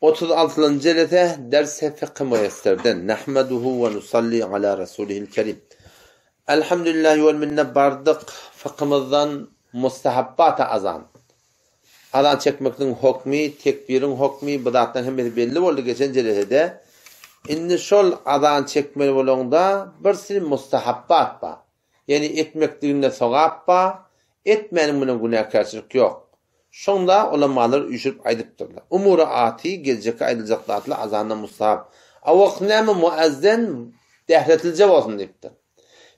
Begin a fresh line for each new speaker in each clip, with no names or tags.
36. Celete ders-i fıkh müyesserden nahmeduhu ve nusalli ala rasulihil kerim. Elhamdülillahi vel minne bardık fıkhımızdan mustahabbata azan. Azan çekmektin hukmi, tekbirin hukmi, bu zattan hem belli oldu geçen celetede. İnni şol azan çekmeli bolonda bir sürü mustahabbat var. Yani etmekliğinde sevap var, etmenin bunun günahkarçılık yok. Şonda ulamalar üşüp aydıptırlar. Umuru ati gelecek aydılacaklarla azandan mustahab. Avaq näme muazzin dehretilce olsun deyipdir.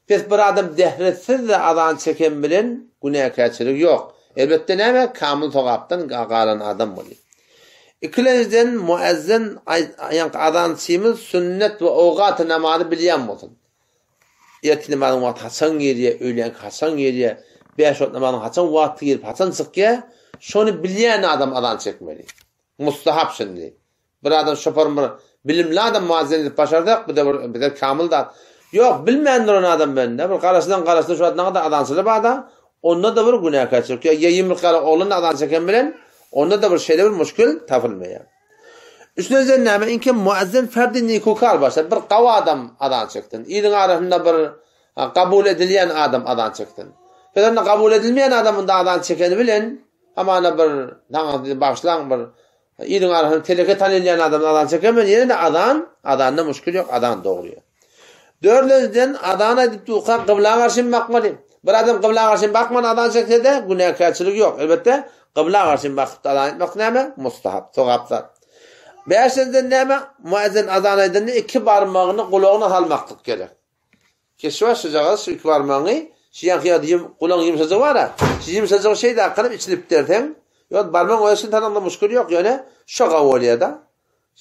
Pes bir adam dehretsiz de azan çeken bilen günahkarçılık yok. Elbette näme kamil togaptan galan adam bolýar. İkinciden muazzin azan çimiz sünnet ve awqat namazy bilýän bolsun. Erti namazyň wagty haçan gelýär, öýlen haçan gelýär, 5 wagt namazyň haçan wagty gelip haçan çykýar. Şonu bilýän adam azan çekmeli. Mustahap şimdi. Bir adam şopar bir bilimli adam muazzin edip başardak, bir de kamil da. Yok, bilmeýändir onu adam bende. Bir garaşdan şu adına da adançyly bada, onda da bir günahkarçylyk. Ya ýemir gara oğlun adan çeken bilen, onda da bir şeýle bir müşkil tapylmaýar. Üçüncüden näme? Inki muazzin ferdi nikukar başlar. Bir gawa adam adan çektin. Ýylyň arasynda bir kabul edilýän adam adan çektin. Pederne kabul edilmeýän adamın da adan çekeni bilen, amana bir başlaň bir ýylyň arasynda teleke tanylýan adam adan çekemän ýene de adanda müşkil yok, adan dogry. Dördüncüden adana edip tuqa kıbla karşı bakmalı. Bir adam kıbla karşı bakmadan adan çekse de günahkarçılık yok. Elbette kıbla karşı bakıp adan etmek näme? Mustahap, sogaplar. Beşinciden näme? Muazzin adan edende iki barmagyny gulagyna salmaklyk gerek. Keşwa şujaga şu iki barmagy şiýan diýim gulagyň ýumşaja bara. Ýumşaja şeýde akyryp içilip derden. Ýok barmagy oýsyn tanamda müşkil yok ýöne şoga bolýar da.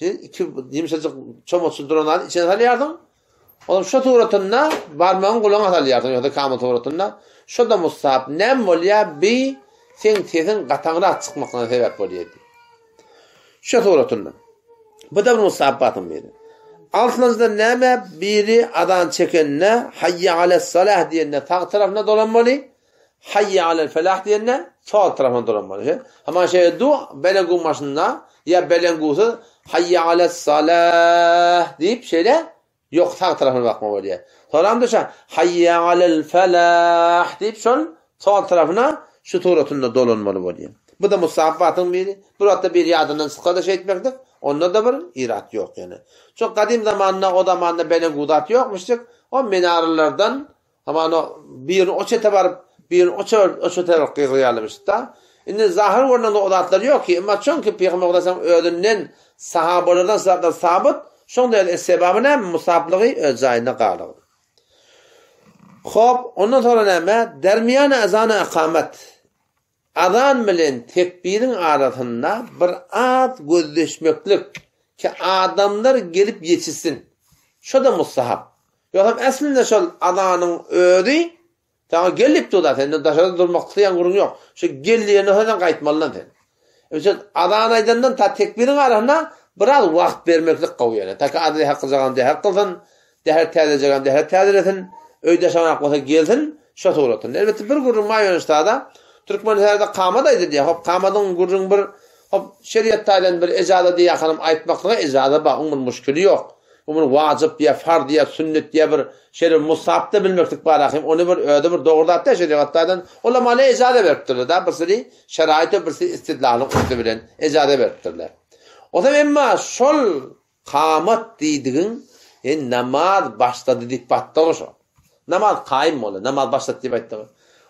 İki ýumşaja çomot duran içine salýardyň. Oğlum şu tuğratınna barmağın kulağına salıyardın ya da kamil tuğratınna. Şu da mustahab. Nem bolya bir sen tezin katağına çıkmakına sebep bolya. Şu tuğratınna. Bu da bir mustahabbatın biri. Altıncıda neme biri adan çekenine hayye ales salah diyenine sağ tarafına dolanmalı. Hayye alel felah diyenine sol tarafına dolanmalı. Ama şey du belegu maşında ya belengusu hayye ales salah deyip şeyle yok sağ tarafına bakma bolýar. Soram da hayya alel felah deyip sol tarafına şu tuğratında dolanmalı bolýar. Bu da mustahabbatyň biri. Burada bir ýadyndan sıkada şey etmekdir. Onda da bir irat yok yani. Çok kadim zamanında o zamanda belen gudat yokmuştuk. O minarlardan ama bir o çete barıp bir o çete qyýalmışdy da. Indi zahir ornanda odatlar yok ki. Ama çünkü Peygamber sallallahu aleyhi ve sellem sahabalardan sabit şonda sebäbine musablygy öz ýaýyna galyp. Hop, ondan sonra näme? Dermiýan azana ikamet. Azan bilen tekbirin arasynda bir az gözleşmeklik ki adamlar gelip ýetişsin. Şo da mustahab. Ýa-da aslında şol azanyň özi taňa gelip da sen daşada durmak diýen gurun ýok. Şu gelýän hodan gaýtmalydan sen. Öňe azan aýdandan ta tekbirin arasynda biraz wagt bermeklik goýýar. Taka ady haqqyjagan däher kılsın, däher täzejagan däher täzeresin, öýde şanak bolsa gelsin, şo turatyn. Elbetde bir gurrun maýonyşda Türkmenlerde qamat aýdy diýär. Hop qamadyň gurrun bir hop şeriýatdaýdan bir ejada diýär hanım aýtmaklygy ejada bar, onun müşkili ýok. Onun wajyp diýär, fard diýär, sünnet diýär bir şeýle musabda bilmeklik bar ahim. Onu bir öýde bir dogurdatda şeriýatdaýdan ulamaly ejada beripdirler da, birsiri şeraýaty birsi istidlaly usta bilen ejada beripdirler. O da emma şol qamat diýdigiň namaz başlady diýip batdygy. Namaz qaýym bolar, namaz başlady diýip aýtdygy.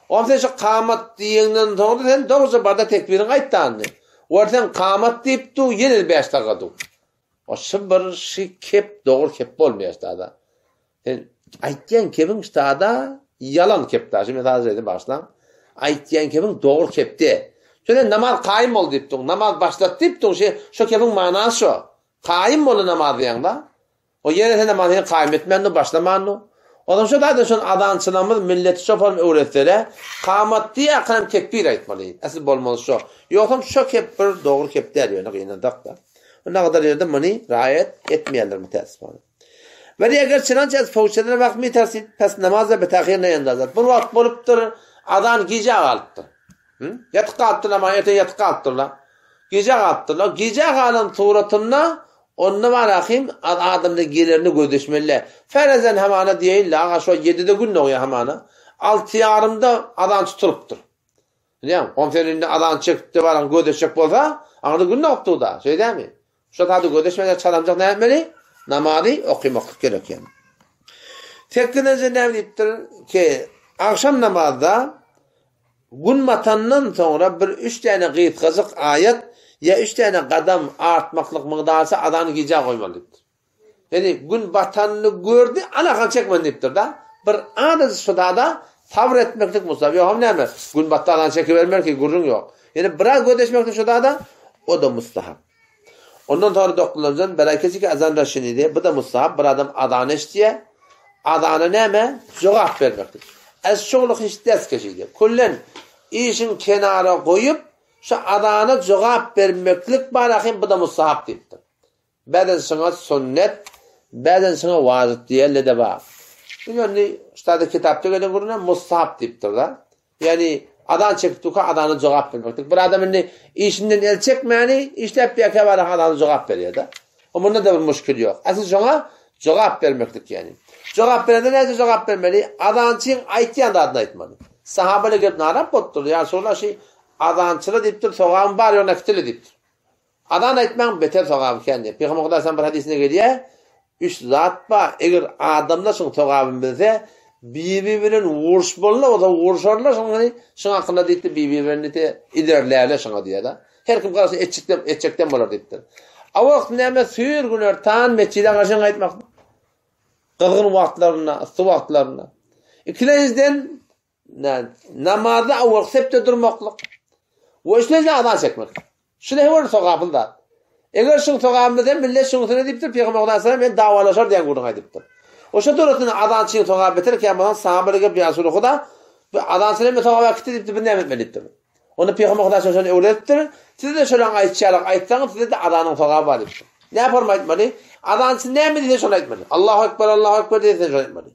Ondan şu qamat diýenden soň sen dogry barda tekbirin aýtdandy. Ordan qamat diýip du ýene 5 dagady. O şibir şi kep dogry kep bolmaýar da. Sen aýtgan kepin ştada yalan kep da. Şimdi hazır başlan. Aýtgan kepin dogry kepdi. Şöyle namaz qaýym bol diýipdiň. Namaz başlat diýipdiň. Şu kepin manasy şu. Qaýym bol namaz diýende. O ýene sen namazy qaýym etmände başlamandy. Adam şu da şon adançylymyz milleti şu form öwretleri qamat diýe aqram tekbir aýtmaly. Asl bolmaly şu. Ýoksam şu kep bir dogry kep der ýöne gynandak da. Onda kadar ýerde meni raýat etmeýärler mütässipane. Ve eger çynançaz fawşadara bakmy tersi pes namazda betahir näýändazat. Bir wagt bolupdyr, adan gije galypdyr. Ýatyp galypdyr ama ýete ýatyp galypdyrlar. Gece kaptılar. Gece kalan tuğratına onunla marahim adamda gelirini gödeşmeliler. Ferezen hemana değiller. Ağa şu 7'de gün oluyor hemana. 6 yarımda adam tutuluptur. Biliyor musun? 10 ferinde adam çıktı var gödeşecek bolsa ağda gün noktu da. Şey değil mi? Şu tadı gödeşmede çalamcak ne yapmalı? Namazı okumak gerek yani. Tekrar ne biliptir ki akşam namazda gün batandan sonra bir 3 tane gıyet kazık ayet ya 3 tane kadam artmaklık mıqdarsa adanı gece koymalıdır. Yani gün batanını gördü alakal çekmelidir da bir anız şuda da tavır etmeklik musab. Yok ne mi? Gün battadan çekivermer ki gurrun yok. Yani biraz gödeşmeklik şuda da o da mustahab. Ondan sonra doktorlarımızdan berekesi ki azan raşini diye bu da mustahab. Bir adam adanı iştiye adanı ne mi? Cevap vermektir. Ez çoğuluk hiç ders keşiydi. Kullen işin kenara koyup şu adanı cevap vermeklik barakim bu da mustahab deyiptir. Bazen sana sünnet, bazen sana vazit diye de var. Yani işte kitapta gelen kuruna mustahab deyiptir da. Yani adan çektik adanı cevap vermektir. Bir adamın işinden el çekmeyeni işte hep bir akabarak adanı cevap veriyor da. Onunla da bir müşkül yok. Asıl sana cevap vermektir yani. Cevap verende neyse cevap vermeli. Adancığın aytyan da adına etmeli. Sahabeyle gelip narap bottur. Yani sonra şey adancılı deyiptir. Soğağın var ya nakitili deyiptir. Adan etmen beter soğağın kendi. Peygamber Kudaysan bir hadisine geliyor. 3 zat var. Eğer adamla şun soğağın bilse birbirinin vuruş boluna o da vuruşarlar şun hakkında deyiptir. Birbirini de ilerlerler şuna diye da. Her kim karşı etçekten bolar deyiptir. O vakit neyme suyur günler tan meçhiden karşına aytmak. Kılgın vaktlarına, su vaktlarına. İkinciden namazda avval septe durmaklık. O işleyince adan çekmek. Şuna var sokağında. Eğer şun sokağında millet şunu ne deyiptir? Peygamber Kudaysan ben davalaşar diyen gurun aydıptır. O şu doğrusunu adan çiğin sokağı beter ki ama sahabelige bir asıl okuda adan sene sokağa vakti deyiptir ben ne etmeliyiptir. Onu Peygamber Kudaysan şöyle öğrettir. Size de şöyle aytsanız size de adanın sokağı var deyiptir. Ne yapar mı aytmalı? Adansın ne mi diye şöyle etmeli. Allahu Ekber, Allahu Ekber diye şöyle etmeli.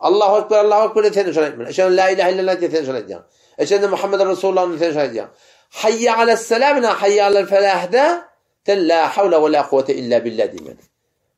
Allahu Ekber, Allahu Ekber diye şöyle etmeli. Eşhedü la ilahe illallah diye şöyle edeceğim. Eşhedü Muhammeden Resulullah diye şöyle edeceğim. Hayye alesselam ve hayye alel felahda la havle ve la kuvvete illa billah demeli.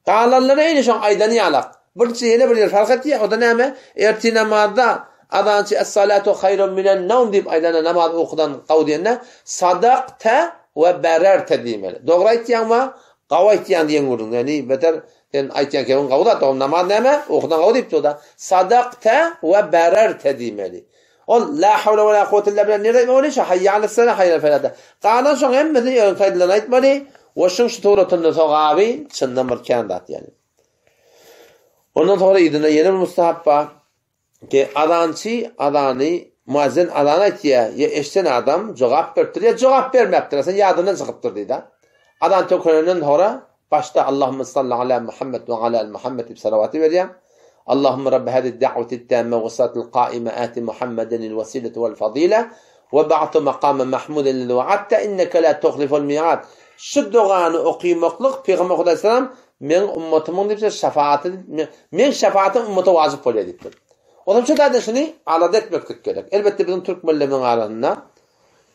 Kâlallara aynı şu aydan yalak. Bir şeyine bir fark etti. O da ne mi? Erti namazda adançı es-salatu hayrun minen nevm deyip aydana namaz okudan kavdiyenine sadakte ve bererte demeli. Doğru ettiğin mi? Qava etdiyan diyen gördün. Yani beter sen aytyan kevin qavda da namaz neme? Okudan qav deyipti o da. Sadaqta ve bererte demeli. O la havle ve la kuvvete illa billah ne demeli? Hayya alesselam hayya felada. Qalan soň hemmesi ýön kaydylany aýtmaly. Oşun şu tawratyny sogaby çyndan bir kandat yani. Ondan sonra idine ýene bir mustahab bar ki adançy adany muazzin adana aýtýa, ya eşten adam jogap berdir ya jogap bermepdir. Sen ýadyna çykypdyr diýdi. Adan tökülenden sonra başta Allahümme salli ala Muhammed ve ala Muhammed ibn salavatı vereceğim. Allahümme Rabbi hadi da'veti tamme ve salatul qaime ati Muhammeden il vesileti vel fadile ve ba'tu maqama mahmuden lil va'atta inneke la tuhliful mi'ad. Şu duanı okuymaklık Peygamber Aleyhisselam men ümmetimin deyip şefaati men şefaatim ümmete vacip oluyor deyiptir. O zaman şu da şunu alada etmek gerek. Elbette bizim Türk milletinin arasında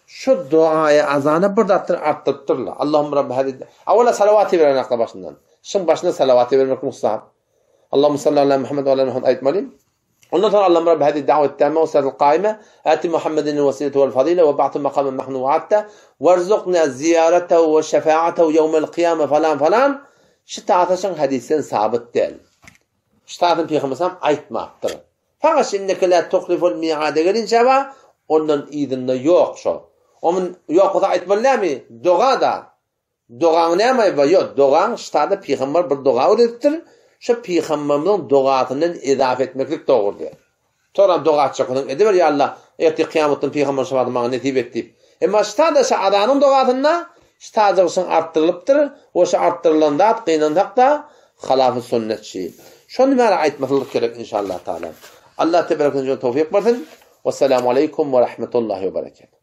şu duaya azanı burada arttırtırlar. Allahümme Rabbi hadi. Avvela salavatı veren akla başından. Şimdi başına salavatı vermek mustahab. Allahümme salli ala Muhammed ve ala Muhammed ayetmaliyim. Ondan sonra Allahümme Rabbi hadi davet tamme ve salatul qaime ati Muhammedin vesileti vel fadile ve ba'tu maqamen mahnu va'atta verzukna ziyaretehu ve şefaatehu yevmel kıyame falan falan. Şu taataşın hadisen sabit değil. Şu taatın Peygambersam aytmaptır. Fakat inneke la tuhliful mi'ade gelince var ondan idinde yok şu. Onun yok da aytmalar mı? Doğa da. Doğan ne mi? Yok. Doğan ştada Peygamber bir doğa öğrettir. Şu Peygamberin doğasından izafe etmeklik doğrudur. Sonra doğa çıkının ediver ya Allah. Erti kıyametin Peygamber şefaatine nasip etti. Ama ştada şu adanın doğasına ştadısın arttırılıptır. O şu arttırılanda kıynandak da halaf-ı sünnetçi. Şunu bana aytmalık gerek inşallah Teala. Allah tebarek ve tevfik versin. Vesselamu aleyküm ve rahmetullahi ve berekatuhu.